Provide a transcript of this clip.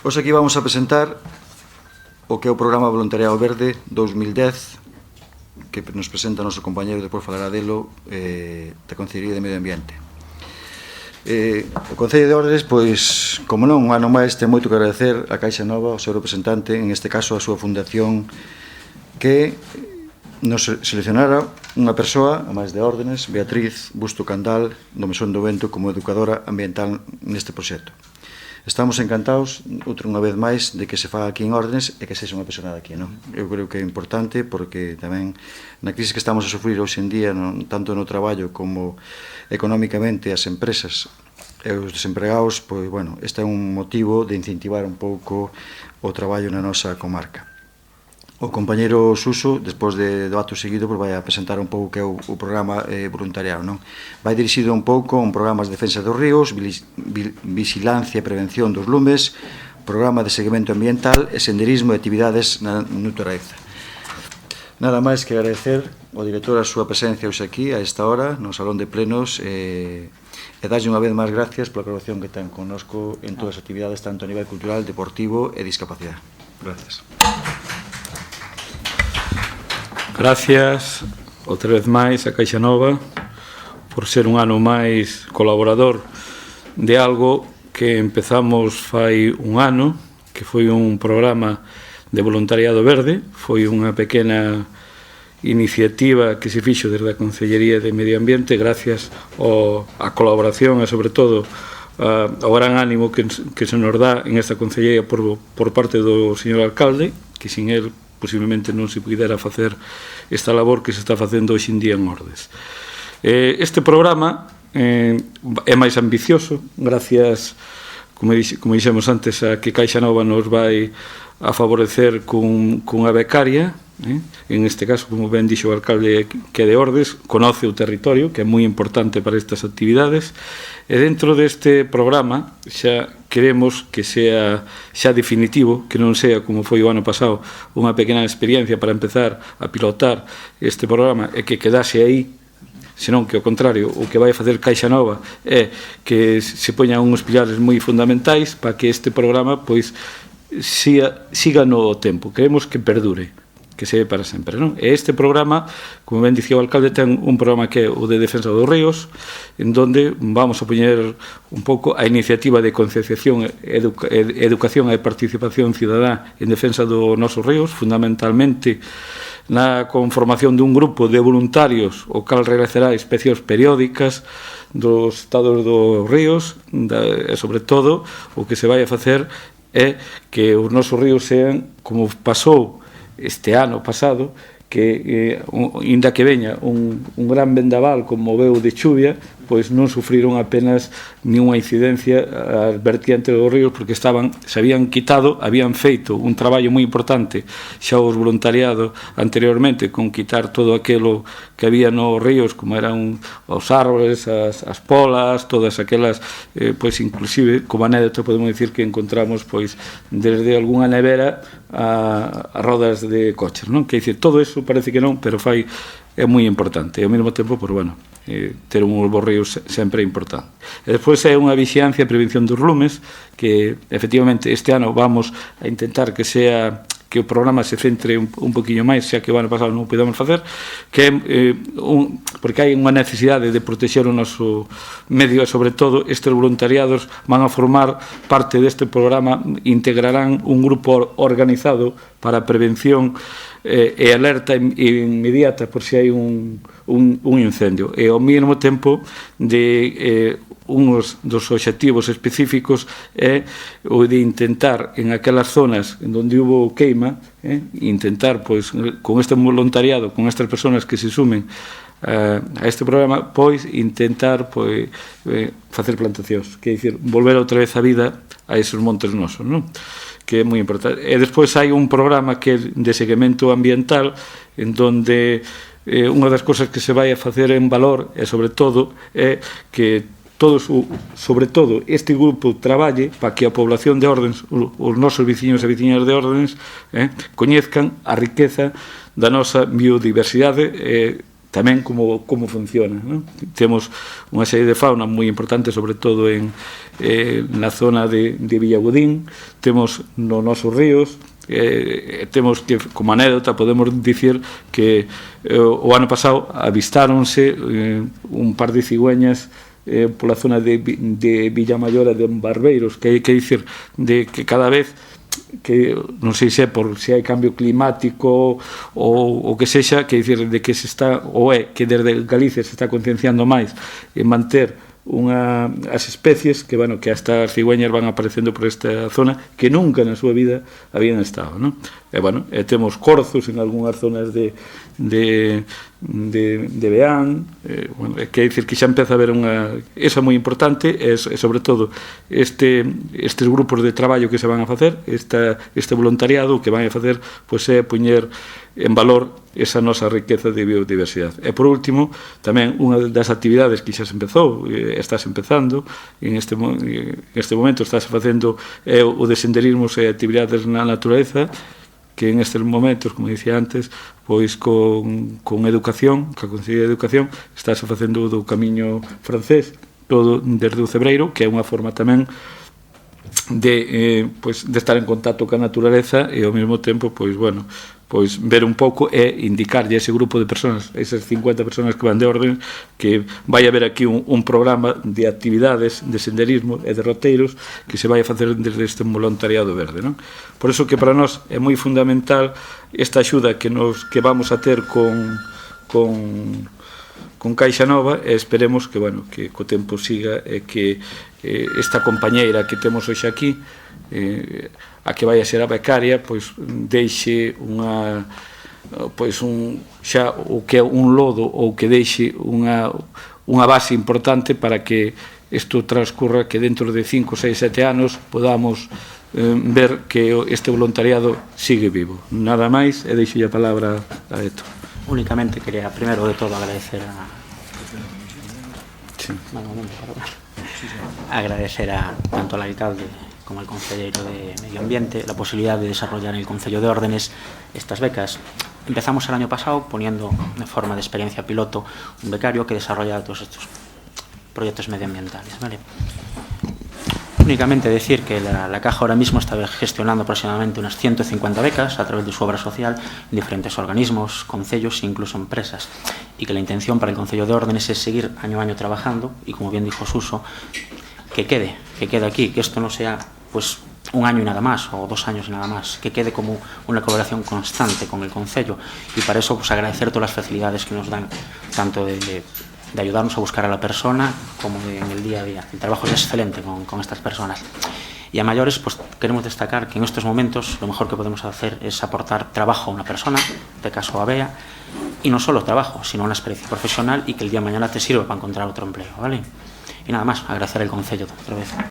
Hoxe aquí vamos a presentar o que é o programa Voluntariado Verde 2010, que nos presenta o noso compañero, depois falará delo, da Concellería de Medio Ambiente. O Concello de Ordes, pois, como non, un ano máis ten moito que agradecer a Caixa Nova, o seu representante, en este caso a súa fundación, que nos seleccionara unha persoa, a máis de órdenes, Beatriz Busto Candal, do Mesón do Vento, como educadora ambiental neste proxecto. Estamos encantados, outra unha vez máis, de que se faga aquí en Ordenes e que sexa unha persona de aquí, non? Eu creo que é importante porque tamén na crise que estamos a sufrir hoxe en día, tanto no traballo como económicamente as empresas e os desempregados, pois, bueno, este é un motivo de incentivar un pouco o traballo na nosa comarca. O compañero Suso, despois do acto seguido, vai a presentar un pouco que é o programa voluntariado, non? Vai dirixido un pouco a un programa de defensa dos ríos, vigilancia e prevención dos lumes, programa de seguimento ambiental e senderismo e actividades na natureza. Nada máis que agradecer ao director a súa presencia hoxe aquí, a esta hora, no Salón de Plenos, e darlle unha vez máis gracias pola colaboración que ten connosco en todas as actividades, tanto a nivel cultural, deportivo e discapacidade. Gracias. Gracias outra vez máis a Caixa Nova por ser un ano máis colaborador de algo que empezamos fai un ano, que foi un programa de voluntariado verde. Foi unha pequena iniciativa que se fixo desde a Concellería de Medio Ambiente gracias á colaboración e sobre todo ao gran ánimo que se nos dá en esta Concellería por parte do señor alcalde, que sin él posiblemente non se pudera facer esta labor que se está facendo hoxe en día en Ordes. Este programa é máis ambicioso, gracias, como dixemos antes, a que Caixa Nova nos vai a favorecer cunha becaria. En este caso, como ben dixo o alcalde que é de Ordes, conoce o territorio, que é moi importante para estas actividades, e dentro deste programa xa queremos que sea xa definitivo, que non sea como foi o ano pasado unha pequena experiencia para empezar a pilotar este programa e que quedase aí, senón que ao contrario, o que vai facer Caixa Nova é que se poñan uns pilares moi fundamentais para que este programa pois siga no tempo. Queremos que perdure, que se ve para sempre, non? E este programa, como ben dicía o alcalde, ten un programa que é o de defensa dos ríos, en donde vamos a poñer un pouco a iniciativa de concienciación, educación e participación cidadá en defensa dos nosos ríos, fundamentalmente na conformación dun grupo de voluntarios, o cal realizará inspeccións periódicas dos estados dos ríos, e sobre todo o que se vai a facer é que os nosos ríos sean, como pasou este ano pasado, que inda que veña un gran vendaval como veu de chuvia, pois non sufriron apenas ninguna incidencia as vertientes dos ríos, porque se habían quitado, habían feito un traballo moi importante xa os voluntariados anteriormente con quitar todo aquilo que había nos ríos, como eran os árboles, as polas, todas aquelas, pois inclusive, como anécdota podemos dicir que encontramos pois desde algunha nevera a rodas de coches, non? Que dicir, todo eso parece que non, pero é moi importante, e ao mesmo tempo, pois bueno, ter uns bons ríos sempre é importante. E despois é unha vixiancia e prevención dos lumes, que efectivamente este ano vamos a intentar que o programa se centre un poquinho máis, xa que o ano pasado non o podemos facer, que é porque hai unha necesidade de protexer o noso medio e, sobre todo, estes voluntariados van a formar parte deste programa, integrarán un grupo organizado para a prevención e alerta inmediata por se hai un incendio, e ao mesmo tempo de uns dos obxectivos específicos é o de intentar en aquelas zonas en onde hubo queima, intentar, pois, con este voluntariado, con estas persoas que se sumen a este programa, pois, intentar facer plantacións, que é dicir, volver outra vez a vida a esos montes nosos, non? Que é moi importante. E despois hai un programa que é de seguimento ambiental, en donde unha das cousas que se vai a facer en valor, e sobre todo, é que todos, sobre todo, este grupo traballe para que a población de Ordenes, os nosos veciños e veciñas de Ordenes, coñezcan a riqueza da nosa biodiversidade, tamén como funciona, non? Temos unha serie de fauna moi importante, sobre todo na zona de Villagodín, temos nos nosos ríos, temos que, como anécdota, podemos dicir que o ano pasado avistáronse un par de cigüeñas pola zona de Villamaior e de Barbeiros, que hai que dicir de que cada vez que non sei se é por se hai cambio climático ou que sexa, que dicir de que se está, ou é que desde Galicia se está concienciando máis en manter as especies que, bueno, que hasta as cigüeñas van aparecendo por esta zona que nunca na súa vida habían estado, non? E, bueno, temos corzos en algunhas zonas de Beán, bueno, quer dicir que xa empeza a haber esa moi importante, e sobre todo estes grupos de traballo que se van a facer, este voluntariado que van a facer, pois é poñer en valor esa nosa riqueza de biodiversidade. E, por último, tamén unha das actividades que xa se empezou, estás empezando, en este momento estás facendo o de senderismos e actividades na natureza, que en estes momentos, como dicía antes, pois con educación, ca Consellería de Educación, estás facendo do camiño francés, todo desde o Cebreiro, que é unha forma tamén de estar en contacto ca naturaleza e ao mesmo tempo, pois, bueno, pois ver un pouco e indicarlle a ese grupo de personas, esas 50 personas que van de orden, que vai haber aquí un programa de actividades de senderismo e de roteiros que se vai a facer desde este voluntariado verde, non? Por eso que para nós é moi fundamental esta axuda que vamos a ter con Caixa Nova, e esperemos que, bueno, que co tempo siga e que esta compañeira que temos hoxe aquí, a que vai a ser a becaria, pois deixe xa o que é un lodo, ou que deixe unha base importante para que isto transcurra, que dentro de 5, 6, 7 anos podamos ver que este voluntariado sigue vivo. Nada máis, e deixo a palabra a Eto. Únicamente quería, primero de todo, agradecer tanto al alcalde como al consejero de Medio Ambiente la posibilidad de desarrollar en el Concello de Órdenes estas becas. Empezamos el año pasado poniendo de forma de experiencia piloto un becario que desarrolla todos estos proyectos medioambientales, ¿vale? Únicamente decir que la Caja ahora mismo está gestionando aproximadamente unas 150 becas a través de su obra social en diferentes organismos, concellos e incluso empresas, y que la intención para el Concello de Órdenes es seguir año a año trabajando y, como bien dijo Suso, que quede aquí, que esto no sea pues un año y nada más, o 2 años y nada más, que quede como una colaboración constante con el Concello, y para eso pues agradecer todas las facilidades que nos dan, tanto de ayudarnos a buscar a la persona como en el día a día. El trabajo es excelente con estas personas. Y a mayores, pues queremos destacar que en estos momentos lo mejor que podemos hacer es aportar trabajo a una persona, de caso a Bea, y no solo trabajo, sino una experiencia profesional, y que el día de mañana te sirva para encontrar otro empleo, ¿vale? Y nada más, agradecer al Concello otra vez.